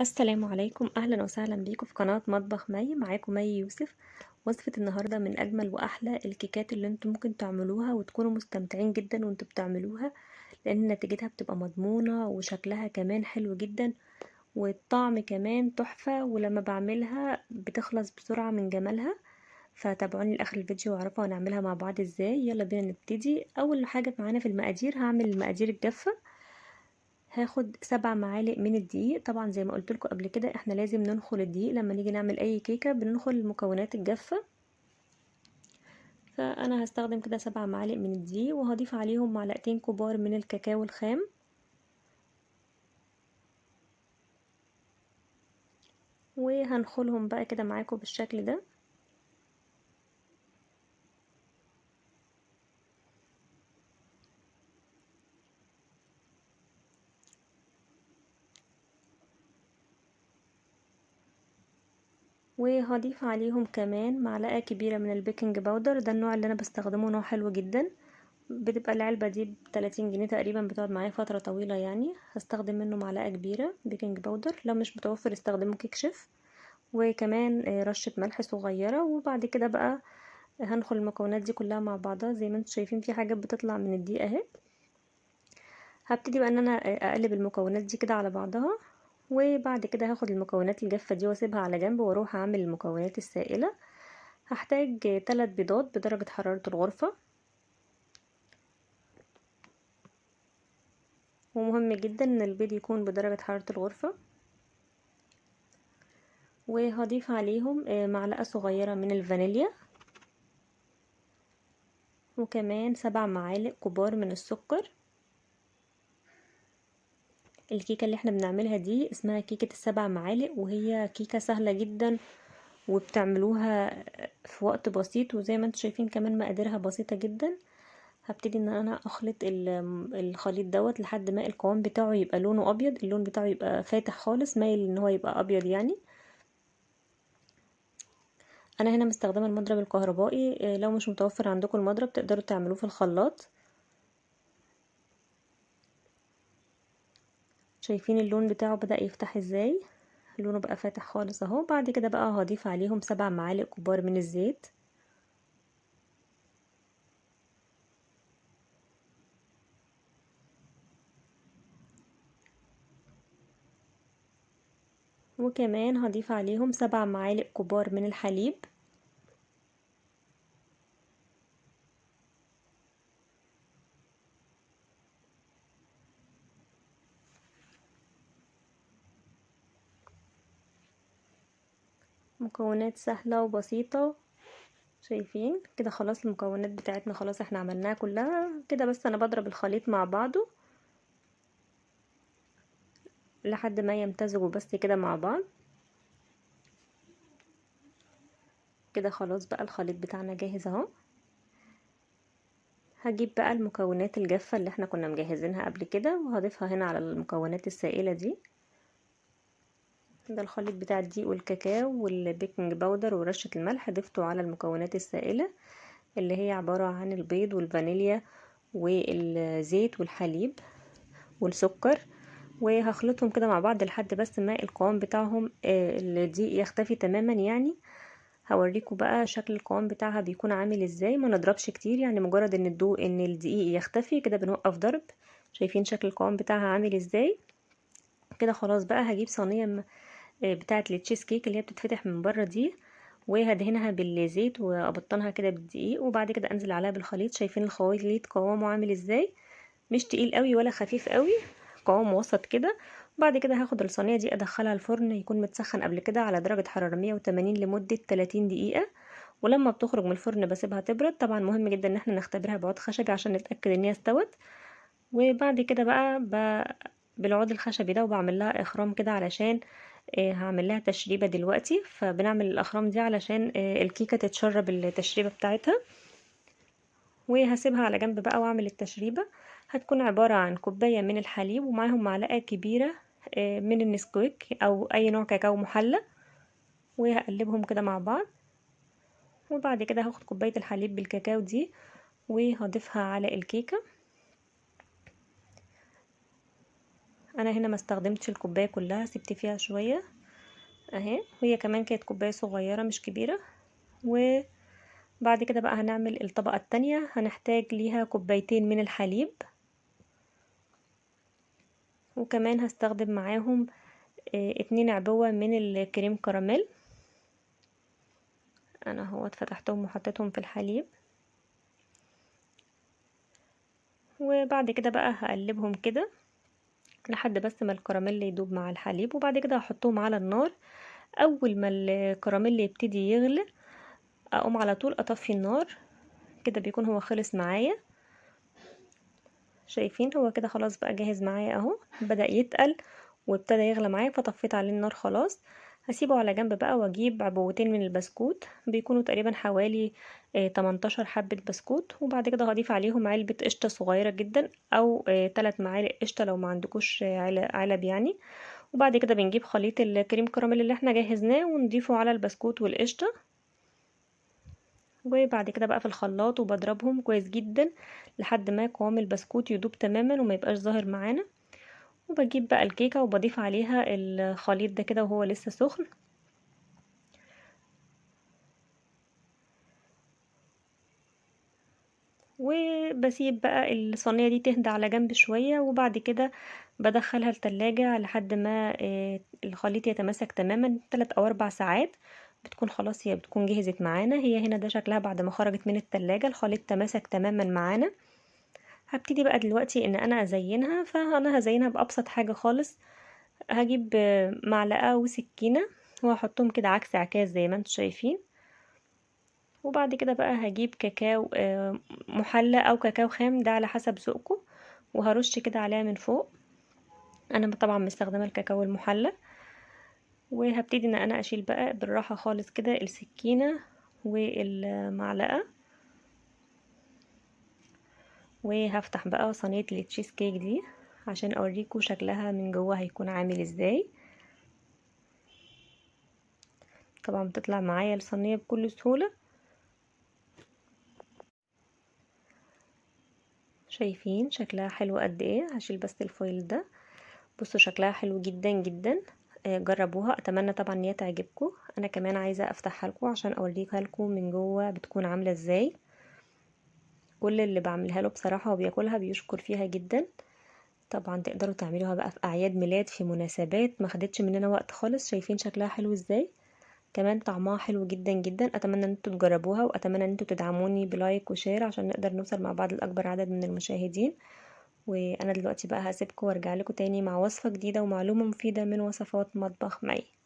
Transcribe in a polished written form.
السلام عليكم، أهلا وسهلا بيكم في قناة مطبخ مي. معاكم مي يوسف. وصفة النهاردة من أجمل وأحلى الكيكات اللي انتم ممكن تعملوها وتكونوا مستمتعين جدا وانتم بتعملوها، لأن نتيجتها بتبقى مضمونة وشكلها كمان حلو جدا والطعم كمان تحفة، ولما بعملها بتخلص بسرعة من جمالها. فتابعوني لآخر الفيديو واعرفوا هنعملها مع بعض ازاي. يلا بينا نبتدي. أول حاجة معانا في المقادير هعمل المقادير الجافة. هاخد 7 معالق من الدقيق. طبعا زي ما قلت لكم قبل كده احنا لازم ننخل الدقيق لما نيجي نعمل اي كيكه، بننخل المكونات الجافه. فانا هستخدم كده 7 معالق من الدقيق، وهضيف عليهم معلقتين كبار من الكاكاو الخام، وهنخلهم بقى كده معاكم بالشكل ده. وهضيف عليهم كمان معلقه كبيره من البيكنج باودر. ده النوع اللي انا بستخدمه، نوع حلو جدا. بتبقى العلبه دي ب30 جنيه تقريبا، بتقعد معايا فتره طويله يعني. هستخدم منه معلقه كبيره بيكنج باودر. لو مش متوفر استخدموا كيك شيف. وكمان رشة ملح صغيرة. وبعد كده بقى هنخل المكونات دي كلها مع بعضها. زي ما انتم شايفين في حاجات بتطلع من الدقيق اهي. هبتدي بقى ان انا اقلب المكونات دي كده على بعضها. وبعد كده هاخد المكونات الجافة دي واسيبها على جنب، واروح اعمل المكونات السائلة. هحتاج 3 بيضات بدرجة حرارة الغرفة. ومهم جدا ان البيض يكون بدرجة حرارة الغرفة. وهضيف عليهم معلقة صغيرة من الفانيليا، وكمان 7 معالق كبار من السكر. الكيكة اللي احنا بنعملها دي اسمها كيكة ال7 معالق، وهي كيكة سهلة جدا وبتعملوها في وقت بسيط. وزي ما انتم شايفين كمان مقاديرها بسيطة جدا. هبتدي ان انا اخلط الخليط دوت لحد ما القوام بتاعه يبقى لونه ابيض. اللون بتاعه يبقى فاتح خالص، مايل ان هو يبقى ابيض يعني. انا هنا مستخدمة المضرب الكهربائي. لو مش متوفر عندكم المضرب تقدروا تعملوه في الخلاط. شايفين اللون بتاعه بدأ يفتح ازاي؟ لونه بقى فاتح خالص اهو. بعد كده بقى هضيف عليهم 7 معالق كبار من الزيت. وكمان هضيف عليهم 7 معالق كبار من الحليب. مكونات سهلة وبسيطة. شايفين كده؟ خلاص المكونات بتاعتنا خلاص احنا عملناها كلها كده. بس انا بضرب الخليط مع بعضه لحد ما يمتزجوا بس كده مع بعض. كده خلاص بقى الخليط بتاعنا جاهز اهو. هجيب بقى المكونات الجافة اللي احنا كنا مجهزينها قبل كده، وهضيفها هنا على المكونات السائلة دي. ده الخليط بتاع الدقيق والكاكاو والبيكنج باودر ورشة الملح، ضفته على المكونات السائلة اللي هي عبارة عن البيض والفانيليا والزيت والحليب والسكر. وهخلطهم كده مع بعض لحد بس ما القوام بتاعهم الدقيق يختفي تماما يعني. هوريكم بقى شكل القوام بتاعها بيكون عامل ازاي. ما نضربش كتير يعني، مجرد ان الدقيق يختفي كده بنوقف ضرب. شايفين شكل القوام بتاعها عامل ازاي؟ كده خلاص بقى هجيب صينيه بتاعه التشيز كيك اللي هي بتتفتح من بره دي، وهدهنها بالزيت وابطنها كده بالدقيق، وبعد كده انزل عليها بالخليط. شايفين الخليط قوامه عامل ازاي؟ مش تقيل قوي ولا خفيف قوي، قوام وسط كده. وبعد كده هاخد الصينيه دي ادخلها الفرن يكون متسخن قبل كده على درجه حراره 180 لمده 30 دقيقه. ولما بتخرج من الفرن بسيبها تبرد. طبعا مهم جدا ان احنا نختبرها بعود خشبي عشان نتاكد ان هي استوت. وبعد كده بقى بالعود الخشبي ده وبعمل لها اخرام كده علشان هعمل لها تشريبه دلوقتي. فبنعمل الاخرام دي علشان الكيكه تتشرب التشريبه بتاعتها. وهسيبها على جنب بقى واعمل التشريبه. هتكون عباره عن كوبايه من الحليب ومعاهم معلقه كبيره من النسكويك او اي نوع كاكاو محلى. وهقلبهم كده مع بعض. وبعد كده هاخد كوبايه الحليب بالكاكاو دي وهضيفها على الكيكه. انا هنا ما استخدمتش الكوبايه كلها، سبت فيها شويه اهي، وهي كمان كانت كوبايه صغيره مش كبيره. وبعد كده بقى هنعمل الطبقه التانية، هنحتاج ليها كوبايتين من الحليب، وكمان هستخدم معاهم 2 عبوة من الكريم كراميل. انا هو فتحتهم وحطيتهم في الحليب، وبعد كده بقى هقلبهم كده لحد بس ما الكراميل يدوب مع الحليب، وبعد كده هحطهم على النار. اول ما الكراميل يبتدي يغلي اقوم على طول اطفي النار، كده بيكون هو خلص معايا. شايفين هو كده خلاص بقى جاهز معايا اهو، بدأ يتقل وابتدى يغلى معايا، فطفيت عليه النار خلاص. هسيبه على جنب بقى، واجيب عبوتين من البسكوت، بيكونوا تقريبا حوالي 18 حبة بسكوت، وبعد كده هضيف عليهم علبة قشطة صغيرة جدا، او 3 معالق قشطة لو ما عندكوش علب يعني. وبعد كده بنجيب خليط الكريم كراميل اللي احنا جهزناه ونضيفه على البسكوت والقشطة، وبعد كده بقى في الخلاط وبضربهم كويس جدا لحد ما قوام البسكوت يدوب تماما وما يبقاش ظاهر معانا. وبجيب بقى الكيكة وبضيف عليها الخليط ده كده وهو لسه سخن، وبسيب بقى الصينية دي تهدى على جنب شوية، وبعد كده بدخلها التلاجة لحد ما الخليط يتماسك تماما 3 أو 4 ساعات. بتكون خلاص هي بتكون جهزت معانا. هي هنا ده شكلها بعد ما خرجت من التلاجة، الخليط تماسك تماما معانا. هبتدي بقى دلوقتي ان انا ازينها، فانا هزينها بابسط حاجة خالص. هجيب معلقة وسكينة وهحطهم كده عكس عكاز زي ما انتم شايفين، وبعد كده بقى هجيب كاكاو محلى او كاكاو خام، ده على حسب ذوقكم، وهرش كده عليها من فوق. انا طبعا مستخدمة الكاكاو المحلى. وهبتدي ان انا اشيل بقى بالراحة خالص كده السكينة والمعلقة، وهفتح بقى صينية التشيز كيك دي عشان اوريكم شكلها من جوه هيكون عامل ازاي. طبعا بتطلع معايا الصينية بكل سهولة. شايفين شكلها حلو قد ايه؟ هشيل بس الفويل ده. بصوا شكلها حلو جدا جدا. جربوها، اتمنى طبعا ان هي تعجبكم. انا كمان عايزه افتحها لكم عشان اوريها لكم من جوه بتكون عامله ازاي. كل اللي بعملها له بصراحه وبياكلها بيشكر فيها جدا. طبعا تقدروا تعملوها بقى في اعياد ميلاد، في مناسبات، ما خدتش مننا وقت خالص. شايفين شكلها حلو ازاي؟ كمان طعمها حلو جدا جدا. اتمنى ان انتوا تجربوها، واتمنى ان انتوا تدعموني بلايك وشير عشان نقدر نوصل مع بعض لاكبر عدد من المشاهدين. وانا دلوقتي بقى هسيبكم وارجع لكم تاني مع وصفة جديدة ومعلومة مفيدة من وصفات مطبخ مي.